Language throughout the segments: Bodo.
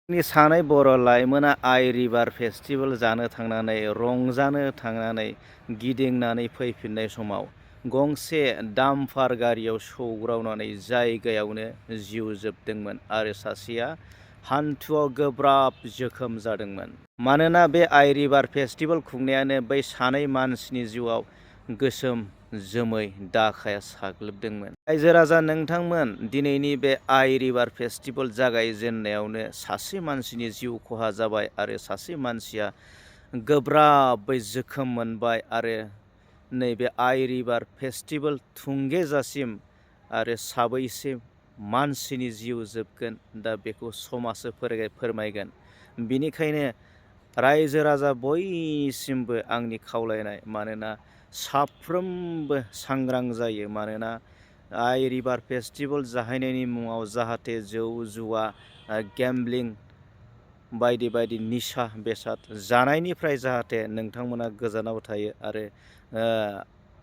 सानै बर' लाइमोना आइ रिभार फेस्टिभेल जानो थांनानै रंजानो थांनानै गिदिंनानै फैफिननाय समाव गंसे डाम्पार गारियाव सौग्रावनानै जायगायावनो जिउ जोबदोंमोन आरो सासेया हान्थुआव गोब्राब जोखोम जादोंमोन। मानोना बे आइ रिभार फेस्टिभेल खुंनायानो बै सानै मानसिनि जिउआव गोसोम जोमै दाखाया साग्लोबदोंमोन। रायजो राजा नोंथांमोन, दिनैनि बे आइ रिभार फेस्टिभेल जागायजेननायावनो सासे मानसिनि जिउ खहा जाबाय आरो सासे मानसिया गोब्राबै जोखोम मोनबाय आरो नैबे आइ रिभार फेस्टिभेल थुंगेजासिम आरो साबैसे मानसिनि जिउ जोबगोन दा बेखौ समाजो फोरमायगोन। बिनिखायनो रायजो राजा बयनिसिमबो आंनि खावलायनाय, मानोना साफ्रोमबो सांग्रां जायो। मानोना आइ रिभार फेस्टिभेल जाहैनायनि मुङाव जाहाथे जौ जुवा गेम्बलिं बायदि बायदि निसा बेसाद जानायनिफ्राय जाहाथे नोंथांमोना गोजानाव थायो आरो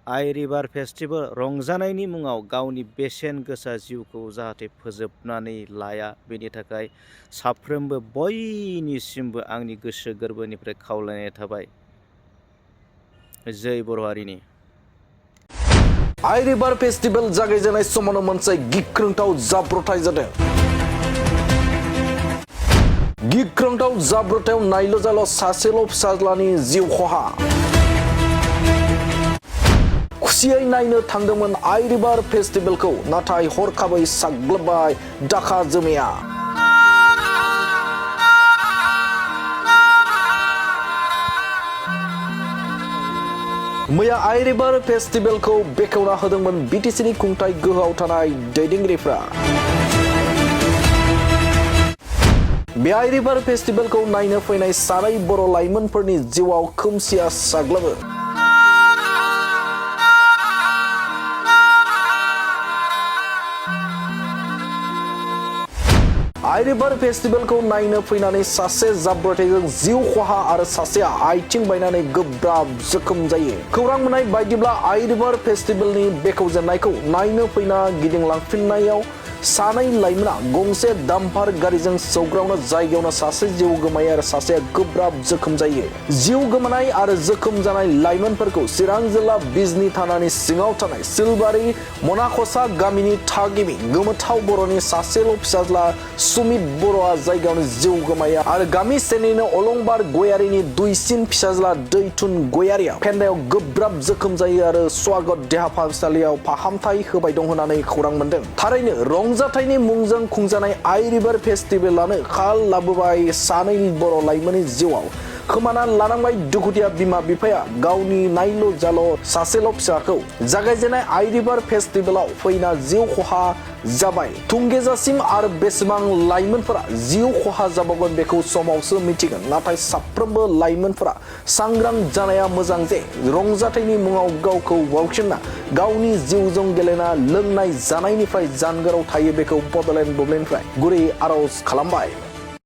आइ रिभार फेस्टिभेल रंजानायनि मुङाव गावनि बेसेन गोसा जिउखौ जाहाथे फोजोबनानै लाया, बेनि थाखाय साफ्रोमबो बयनिसिमबो आंनि गोसो गोरबोनिफ्राय खावलायनाय थाबाय। जय बर' हारिनि। आइ रिभार फेस्टिभेल जागायजेननाय समावनो मोनसे गिख्रंथाव जाब्रबथाय जादों। गिख्रंथाव जाब्रबथायाव नायल' जाल' सासेल' फिसाज्लानि जिउ खहा। खुसियै नायनो थांदोंमोन आइ रिभार फेस्टिभेलखौ, नाथाय हरखाबै साग्लोबबाय दाखा जोमैया। मैया आइ रिभार फेस्टिभेलखौ बेखेवना होदोंमोन बिटिसिनि खुंथाय गोहोआव थानाय दैदेनगिरिफ्रा। बे आइ रिभार फेस्टिभेलखौ नायनो फैनाय सानै बर' लाइमोनफोरनि जिउआव खोमसिया साग्लोबो। आइ रिभार फेस्टिभेलखौ नायनो फैनानै सासे जाब्रबथायजों जिउ खहा आरो सासेया आथिं बायनानै गोब्राब जोखोम जायो। खौरां मोननाय बायदिब्ला आइ रिभार फेस्टिभेलनि बेखेवजेननायखौ नायनो फैना गिदिंलांफिननायाव सानै लाइमोना गंसे डाम्पार गारिजों सौग्रावना जायगायावनो सासे जिउ गोमायो आरो सासेया गोब्राब जोखोम जायो। जिउ गोमानाय आरो जोखोम जानाय लाइमोनफोरखौ चिरां जिल्ला बिजनी थानानि सिङाव थानाय सिलबारि मनाखसा गामिनि थागिबि गोमोथाव बर'नि सासेल' फिसाज्ला सुमित बर'आ जायगायावनो जिउ गोमायो आरो गामि सेरनिनो अलंबार गयारिनि दुइसिन फिसाज्ला दैथुन गयारिया फेन्दायाव गोब्राब जोखोम जायो आरो स्वागत देहा फाहामसालियाव फाहामथाय होबाय दं होननानै खौरां मोनदों। थारैनो रंजाथाइनि मुंजों खुंजानाय आइ रिभार फेस्टिभेलानो खाल लाबोबाय सानै बर' लाइमोननि जिउआव। खोमाना लानांबाय दुखुथिया बिमा बिफाया गावनि नायल' जाल' सासेल' फिसाखौ। जागायजेननाय आइ रिभार फेस्टिभेलाव फैना जिउ खहा जाबाय। थुंगेजासिम आरो बेसेबां लाइमोनफोरा जिउ खहा जाबावगोन बेखौ समावसो मिथिगोन। नाथाय साफ्रोमबो लाइमोनफोरा सांग्रां जानाया मोजां जे रंजाथाइनि मुङाव गावखौ बावसोमना गावनि जिउजों गेलेना लोंनाय जानायनिफ्राय जानगाराव थायो बेखौ बड'लेण्ड बुब्लिनिफ्राय गुरै आर'ज खालामबाय।